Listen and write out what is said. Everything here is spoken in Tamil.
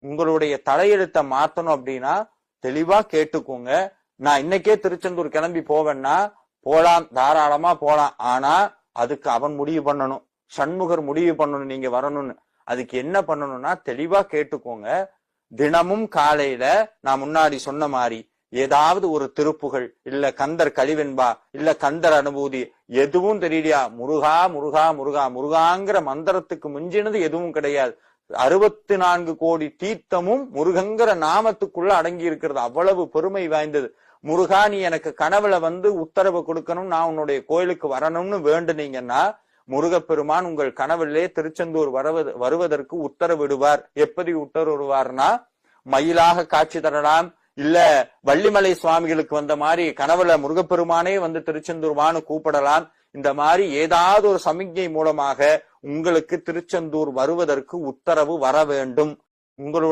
உங்களுடைய தலையெழுத்தை மாத்தணும் அப்படின்னா தெளிவா கேட்டுக்கோங்க. நான் இன்னைக்கே திருச்செந்தூர் கிளம்பி போவேன்னா போலாம், தாராளமா போலாம். ஆனா அதுக்கு அவன் முடிவு பண்ணணும், சண்முகர் முடிவு பண்ணணும் நீங்க வரணும்னு. அதுக்கு என்ன பண்ணணும்னா தெளிவா கேட்டுக்கோங்க. தினமும் காலையில நான் முன்னாடி சொன்ன மாதிரி ஏதாவது ஒரு திருப்புகள், இல்ல கந்தர் கழிவென்பா, இல்ல கந்தர் அனுபூதி, எதுவும் தெரியலையா, முருகா முருகா முருகா முருகாங்கிற மந்திரத்துக்கு மிஞ்சினது எதுவும் கிடையாது. 64 கோடி தீர்த்தமும் முருகங்கிற நாமத்துக்குள்ள அடங்கி இருக்கிறது. அவ்வளவு பெருமை வாய்ந்தது. முருகா நீ எனக்கு கனவுல வந்து உத்தரவு கொடுக்கணும், நான் உன்னுடைய கோயிலுக்கு வரணும்னு வேண்டுனீங்கன்னா முருகப்பெருமான் உங்கள் கனவிலே திருச்செந்தூர் வருவதற்கு உத்தரவிடுவார். எப்படி உத்தரவிடுவார்னா, மயிலாக காட்சி தரலாம், இல்ல வள்ளிமலை சுவாமிகளுக்கு வந்த மாதிரி கனவுல முருகப்பெருமானே வந்து திருச்செந்தூர் வான்னு கூப்பிடலாம். இந்த மாதிரி ஏதாவது ஒரு சமிக்ஞை மூலமாக உங்களுக்கு திருச்செந்தூர் வருவதற்கு உத்தரவு வர வேண்டும். உங்களுடைய